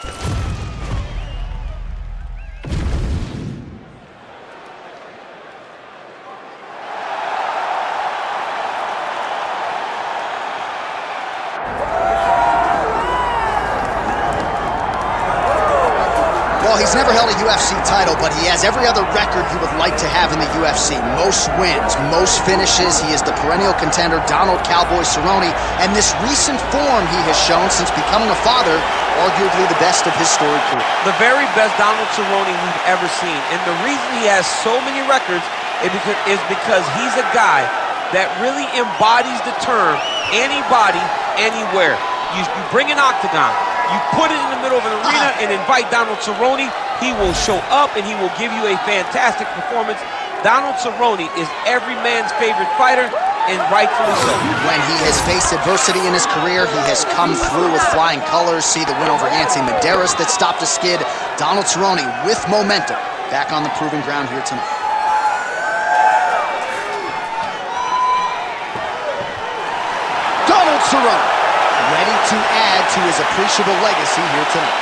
Well, he's never held a UFC title, but he has every other record you would like to have in the UFC. Most wins, most finishes. He is the perennial contender, Donald "Cowboy" Cerrone, and this recent form he has shown since becoming a father, arguably the best of his storied career. The very best Donald Cerrone we've ever seen, and the reason he has so many records is because he's a guy that really embodies the term anybody, anywhere. You bring an octagon, you put it in the middle of an arena and invite Donald Cerrone, he will show up and he will give you a fantastic performance. Donald Cerrone is every man's favorite fighter, and rightfully so. When he has faced adversity in his career, he has come through with flying colors. See the win over Anthony Medeiros that stopped a skid. Donald Cerrone with momentum, back on the proving ground here tonight. Donald Cerrone, ready to add to his appreciable legacy here tonight.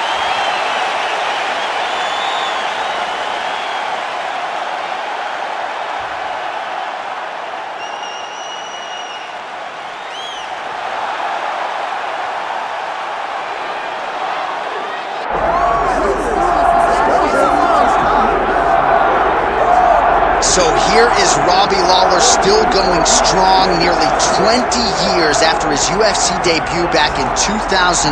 So here is Robbie Lawler, still going strong nearly 20 years after his UFC debut back in 2002.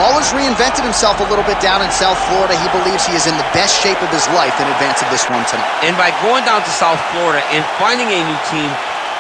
Lawler's reinvented himself a little bit down in South Florida. He believes he is in the best shape of his life in advance of this one tonight. And by going down to South Florida and finding a new team,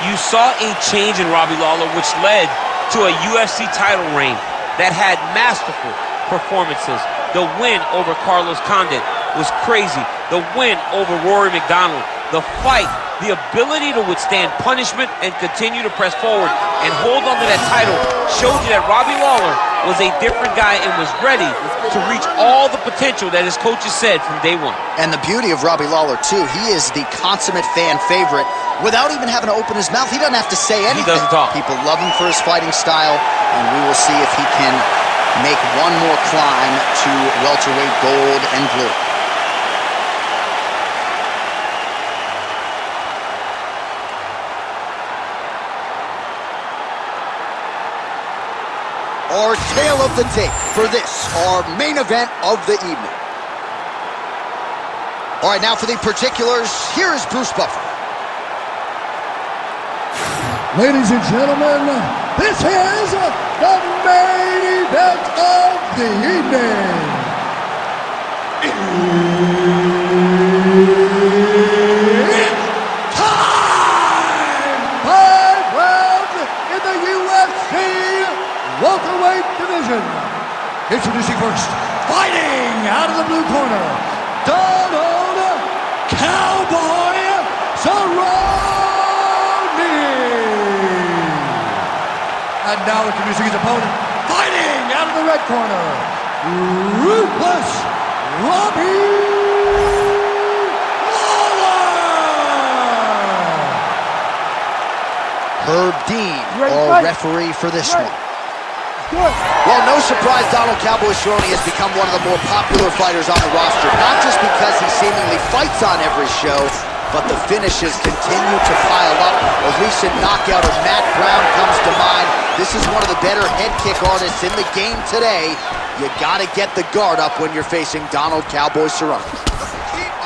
you saw a change in Robbie Lawler, which led to a UFC title reign that had masterful performances. The win over Carlos Condit was crazy. The win over Rory McDonald, the fight, the ability to withstand punishment and continue to press forward and hold on to that title showed you that Robbie Lawler was a different guy and was ready to reach all the potential that his coaches said from day one. And the beauty of Robbie Lawler, too, he is the consummate fan favorite. Without even having to open his mouth, he doesn't have to say anything. He doesn't talk. People love him for his fighting style, and we will see if he can make one more climb to welterweight gold and blue. Our tale of the tape for this, our main event of the evening. All right, now for the particulars, here is Bruce Buffer. Ladies and gentlemen, this is the main event of the evening. It's time! 5 rounds in the UFC welterweight division. Introducing first, fighting out of the blue corner, Donald "Cowboy" Cerrone. And now introducing his opponent, fighting out of the red corner, ruthless Robbie Lawler. Herb Dean, our referee for this one. Well, no surprise, Donald "Cowboy" Cerrone has become one of the more popular fighters on the roster, not just because he seemingly fights on every show, but the finishes continue to pile up. A recent knockout of Matt Brown comes to mind. This is one of the better head kick artists in the game today. You gotta get the guard up when you're facing Donald "Cowboy" Cerrone.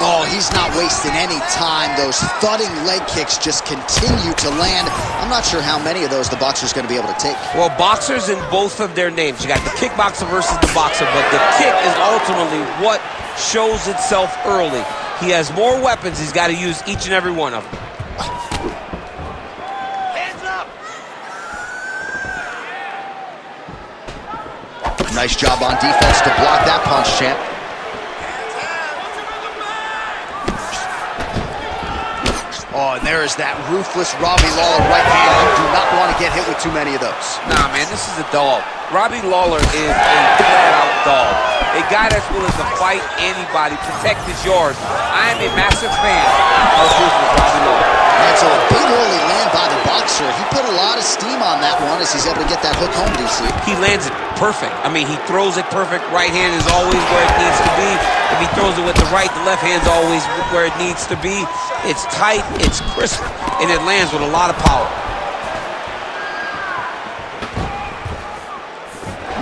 Oh, he's not wasting any time. Those thudding leg kicks just continue to land. I'm not sure how many of those the boxer's going to be able to take. Well, boxers in both of their names. You got the kickboxer versus the boxer, but the kick is ultimately what shows itself early. He has more weapons. He's got to use each and every one of them. Hands up! Nice job on defense to block that punch, champ. Oh, and there is that ruthless Robbie Lawler right hand. You do not want to get hit with too many of those. Nah, man, this is a dog. Robbie Lawler is a flat-out dog. A guy that's willing to fight anybody, protect his yards. I am a massive fan of Ruthless Robbie Lawler. And so a big early land by the boxer. He put a lot of steam on that one as he's able to get that hook home, DC. He lands it perfect. I mean, he throws it perfect. Right hand is always where it needs to be. If he throws it with the right, the left hand's always where it needs to be. It's tight, it's crisp, and it lands with a lot of power.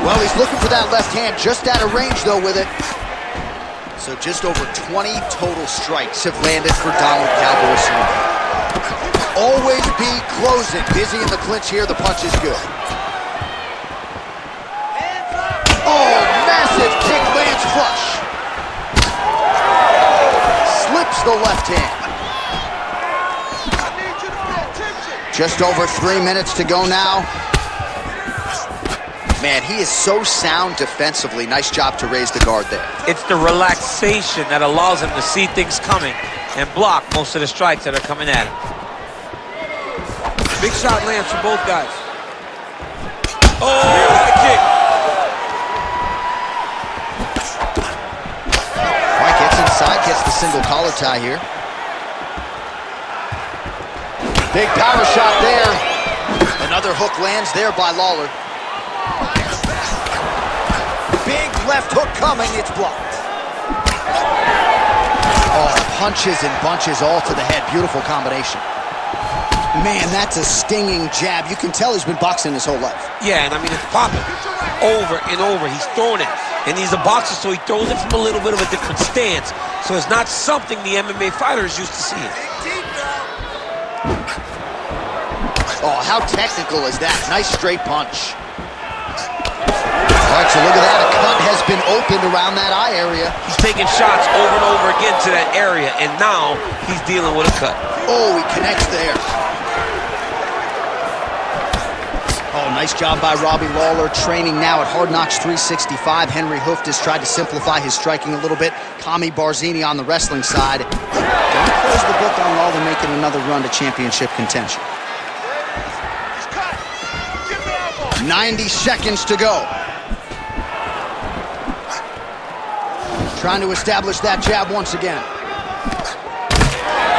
Well, he's looking for that left hand, just out of range, though, with it. So just over 20 total strikes have landed for Donald Cowboy Cerrone. Always be closing. Busy in the clinch here. The punch is good. Oh, massive kick lands flush. Slips the left hand. Just over 3 minutes to go now. Man, he is so sound defensively. Nice job to raise the guard there. It's the relaxation that allows him to see things coming and block most of the strikes that are coming at him. Big shot lands for both guys. Oh, what a kick. All right, gets inside, gets the single collar tie here. Big power shot there. Another hook lands there by Lawler. Big left hook coming, it's blocked. Oh, punches and bunches all to the head. Beautiful combination. Man, that's a stinging jab. You can tell he's been boxing his whole life. Yeah, and I mean, it's popping over and over. He's throwing it, and he's a boxer, so he throws it from a little bit of a different stance. So it's not something the MMA fighter is used to seeing. Oh, how technical is that? Nice straight punch. All right, so look at that. A cut has been opened around that eye area. He's taking shots over and over again to that area, and now he's dealing with a cut. Oh, he connects there. Oh, nice job by Robbie Lawler, training now at Hard Knocks 365. Henry Hooft has tried to simplify his striking a little bit. Kami Barzini on the wrestling side. Don't close the book on Lawler making another run to championship contention. 90 seconds to go. Trying to establish that jab once again. All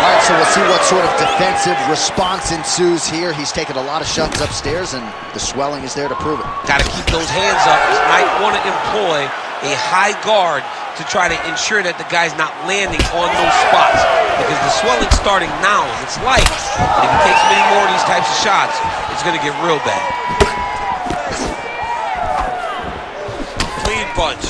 right, so we'll see what sort of defensive response ensues here. He's taken a lot of shots upstairs, and the swelling is there to prove it. Got to keep those hands up. He might want to employ a high guard to try to ensure that the guy's not landing on those spots, because the swelling's starting now, and it's light. But if he takes many more of these types of shots, it's going to get real bad. Clean punch.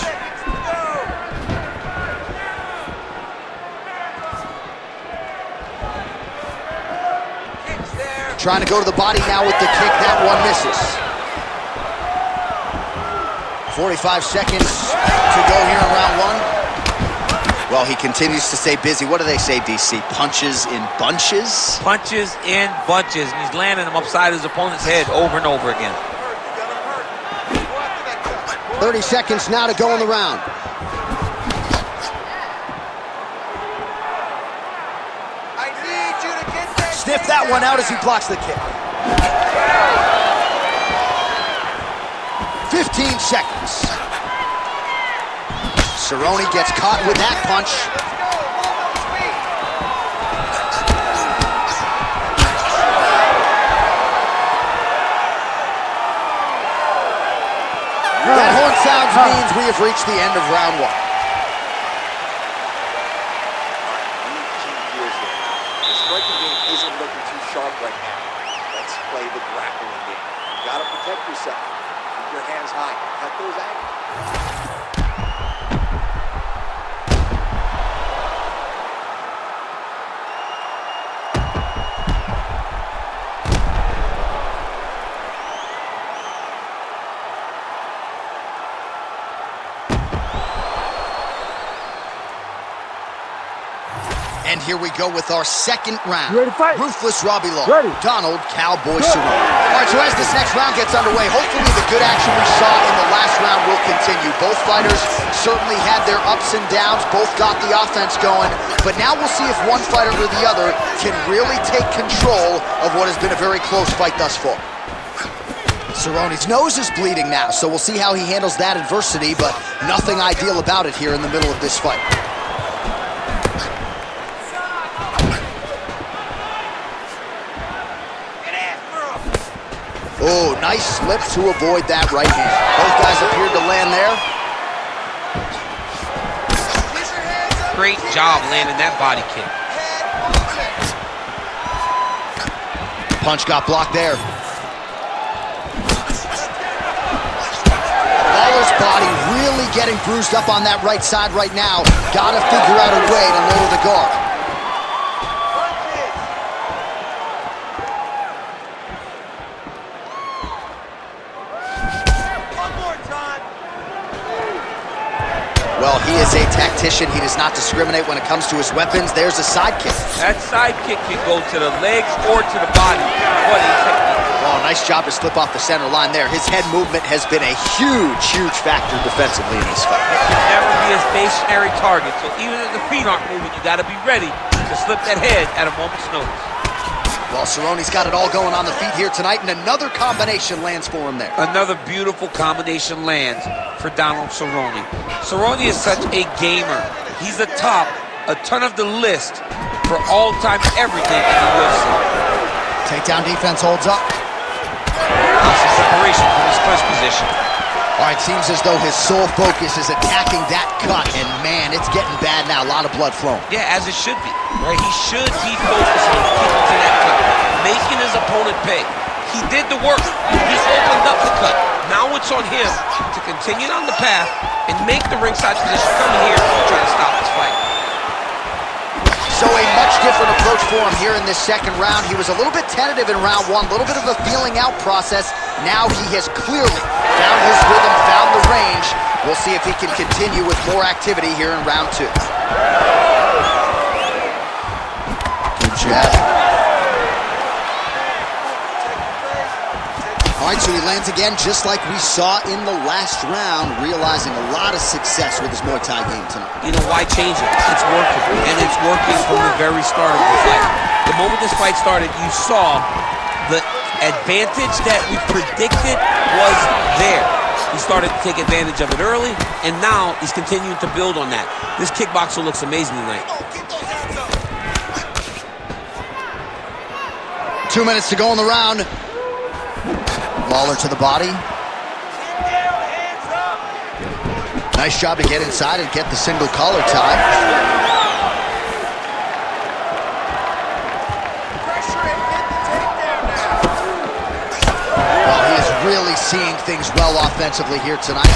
Trying to go to the body now with the kick. That one misses. 45 seconds to go here in round one. Well, he continues to stay busy. What do they say, DC? Punches in bunches? Punches in bunches, and he's landing them upside his opponent's head over and over again. 30 seconds now to go in the round. Sniff that one out as he blocks the kick. 15 seconds. Cerrone gets caught with that punch. That horn sounds means we have reached the end of round one. Sharp right now. Let's play the grappling game. You gotta protect yourself. Keep your hands high. Cut those angles. And here we go with our second round. You ready to fight? Ruthless Robbie Lawler. Ready. Donald Cowboy Cerrone. All right, so as this next round gets underway, hopefully the good action we saw in the last round will continue. Both fighters certainly had their ups and downs. Both got the offense going. But now we'll see if one fighter or the other can really take control of what has been a very close fight thus far. Cerrone's nose is bleeding now, so we'll see how he handles that adversity, but nothing ideal about it here in the middle of this fight. Oh, nice slip to avoid that right hand. Both guys appeared to land there. Great job landing that body kick. Punch got blocked there. Lawler's body really getting bruised up on that right side right now. Gotta figure out a way to lower the guard. Well, he is a tactician. He does not discriminate when it comes to his weapons. There's a side kick. That side kick can go to the legs or to the body. What a technique. Well, nice job to slip off the center line there. His head movement has been a huge, huge factor defensively in this fight. It can never be a stationary target, so even if the feet aren't moving, you got to be ready to slip that head at a moment's notice. Well, Cerrone's got it all going on the feet here tonight, and another combination lands for him there. Another beautiful combination lands for Donald Cerrone. Cerrone is such a gamer. He's the top, a ton of the list for all-time everything in the UFC. Takedown defense holds up. Awesome separation from his clinch position. All right, seems as though his sole focus is attacking that cut, and man, it's getting bad now. A lot of blood flowing. Yeah, as it should be. Right? He should be focused on getting to that cut, making his opponent pay. He did the work. He opened up the cut. Now it's on him to continue on the path and make the ringside position coming here and try to stop this fight. So a much different approach for him here in this second round. He was a little bit tentative in round one, a little bit of a feeling out process. Now he has clearly found his rhythm, found the range. We'll see if he can continue with more activity here in round two. Good jab. All right, so he lands again just like we saw in the last round, realizing a lot of success with his Muay Thai game tonight. You know, why change it? It's working, and it's working from the very start of the fight. The moment this fight started, you saw the advantage that we predicted was there. He started to take advantage of it early, and now he's continuing to build on that. This kickboxer looks amazing tonight. 2 minutes to go in the round. Lawler to the body. Nice job to get inside and get the single collar tie. Well, he is really seeing things well offensively here tonight.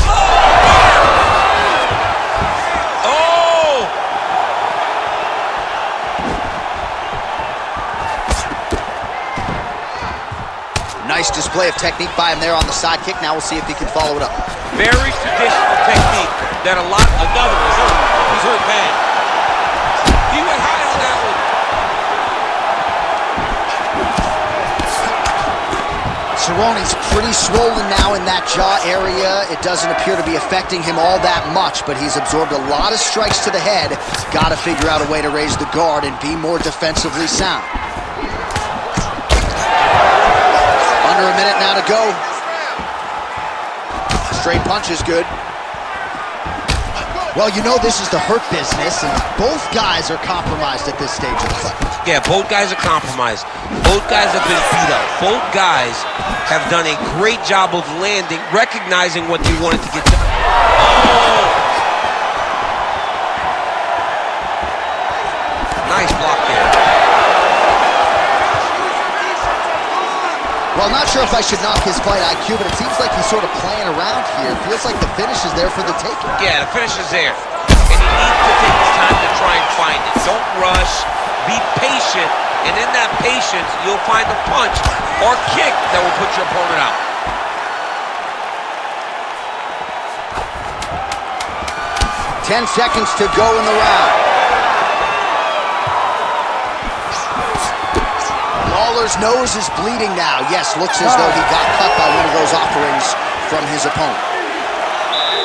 Nice display of technique by him there on the side kick. Now we'll see if he can follow it up. Very traditional technique that another one. He's hurt bad. He went high on that one. Cerrone's pretty swollen now in that jaw area. It doesn't appear to be affecting him all that much, but he's absorbed a lot of strikes to the head. Got to figure out a way to raise the guard and be more defensively sound. Under a minute now to go. Straight punch is good. Well, you know this is the hurt business, and both guys are compromised at this stage of the fight. Yeah, both guys are compromised. Both guys have been beat up. Both guys have done a great job of landing, recognizing what they wanted to get done. Oh! Nice block there. Well, I'm not sure if I should knock his fight IQ, but it seems like he's sort of playing around here. It feels like the finish is there for the taking. Yeah, the finish is there. And he needs to take his time to try and find it. Don't rush. Be patient. And in that patience, you'll find a punch or kick that will put your opponent out. Ten seconds to go in the round. Lawler's nose is bleeding now. Yes, looks as though he got cut by one of those offerings from his opponent.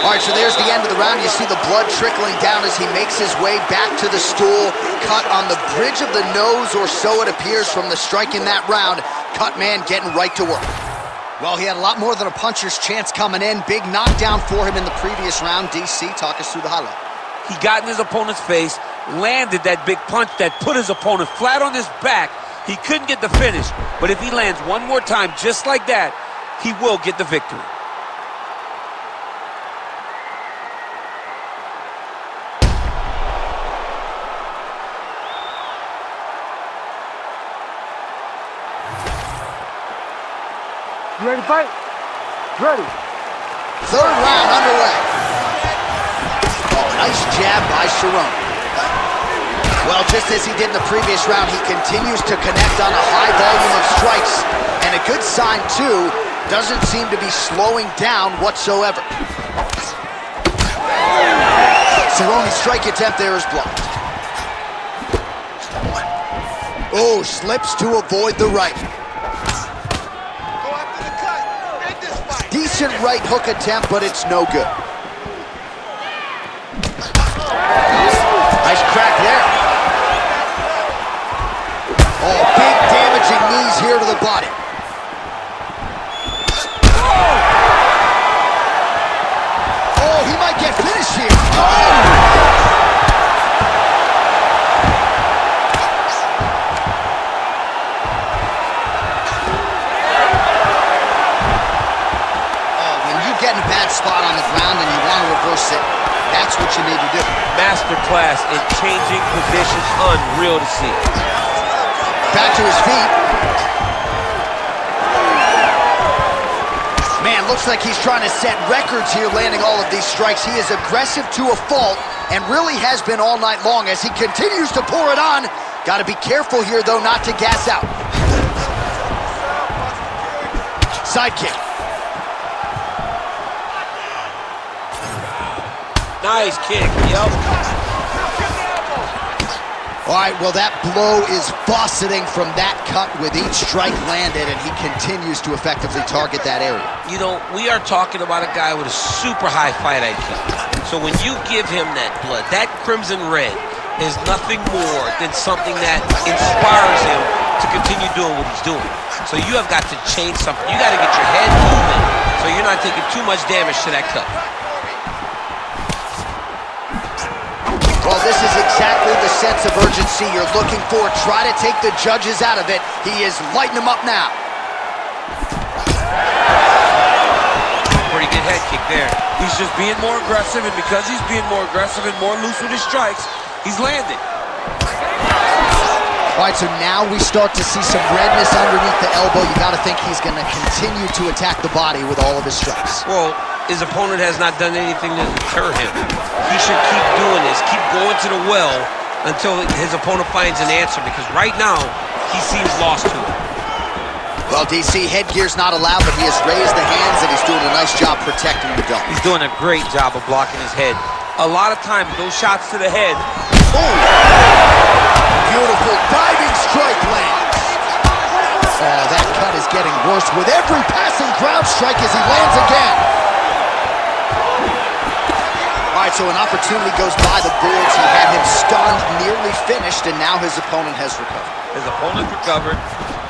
All right, so there's the end of the round. You see the blood trickling down as he makes his way back to the stool. Cut on the bridge of the nose, or so it appears from the strike in that round. Cut man getting right to work. Well, he had a lot more than a puncher's chance coming in. Big knockdown for him in the previous round. DC, talk us through the highlight. He got in his opponent's face, landed that big punch that put his opponent flat on his back. He couldn't get the finish, but if he lands one more time just like that, he will get the victory. You ready to fight? Ready. Third round underway. Oh, nice jab by Cerrone. Well, just as he did in the previous round, he continues to connect on a high volume of strikes. And a good sign, too, doesn't seem to be slowing down whatsoever. Cerrone's strike attempt there is blocked. Oh, slips to avoid the right. Decent right hook attempt, but it's no good. Nice crack there. Oh, big damaging knees here to the body. Oh, he might get finished here. Get in a bad spot on the ground and you want to reverse it, that's what you need to do. Masterclass in changing positions, unreal to see. Back to his feet. Man, looks like he's trying to set records here, landing all of these strikes. He is aggressive to a fault and really has been all night long as he continues to pour it on. Got to be careful here, though, not to gas out. Side kick. Nice kick, yep. All right, well, that blow is buffeting from that cut with each strike landed, and he continues to effectively target that area. You know, we are talking about a guy with a super high fight IQ. So when you give him that blood, that crimson red is nothing more than something that inspires him to continue doing what he's doing. So you have got to change something. You got to get your head moving so you're not taking too much damage to that cut. Well, this is exactly the sense of urgency you're looking for. Try to take the judges out of it. He is lighting them up now. Pretty good head kick there. He's just being more aggressive, and because he's being more aggressive and more loose with his strikes, he's landing. All right, so now we start to see some redness underneath the elbow. You got to think he's going to continue to attack the body with all of his strikes. Well, his opponent has not done anything to deter him. He should keep doing this, keep going to the well until his opponent finds an answer, because right now, he seems lost to it. Well, DC, headgear's not allowed, but he has raised the hands, and he's doing a nice job protecting the dome. He's doing a great job of blocking his head. A lot of times, those shots to the head. Oh! Beautiful diving strike lands. Oh, that cut is getting worse with every passing ground strike as he lands again. All right, so an opportunity goes by the boards. He had him stunned, nearly finished, and now his opponent has recovered. His opponent recovered.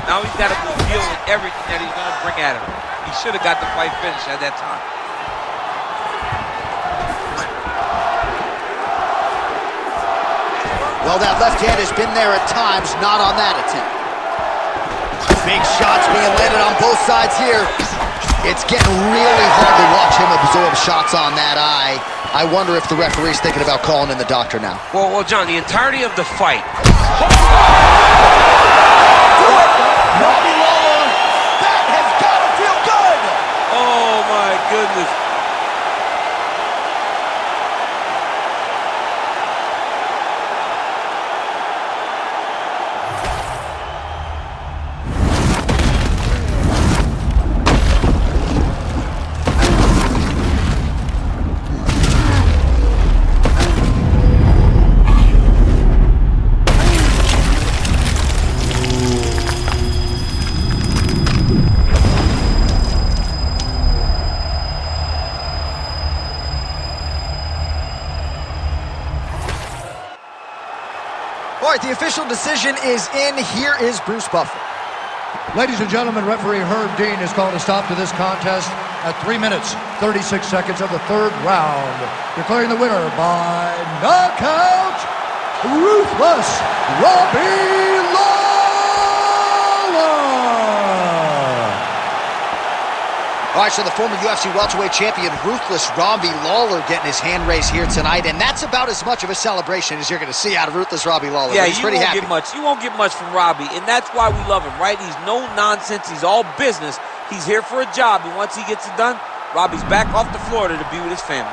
Now he's got to deal with everything that he's going to bring at him. He should have got the fight finished at that time. Well, that left hand has been there at times, not on that attempt. Big shots being landed on both sides here. It's getting really hard to watch him absorb shots on that eye. I wonder if the referee's thinking about calling in the doctor now. Well, John, the entirety of the fight. Robbie Lawler, that has got to feel good. Oh, my goodness. All right, the official decision is in. Here is Bruce Buffer. Ladies and gentlemen, referee Herb Dean has called a stop to this contest at 3 minutes, 36 seconds of the third round, declaring the winner by knockout, Ruthless Robbie Lawler! All right, so the former UFC welterweight champion, Ruthless Robbie Lawler, getting his hand raised here tonight, and that's about as much of a celebration as you're going to see out of Ruthless Robbie Lawler. Yeah, he's pretty happy. You won't get much from Robbie, and that's why we love him, right? He's no nonsense. He's all business. He's here for a job, and once he gets it done, Robbie's back off to Florida to be with his family.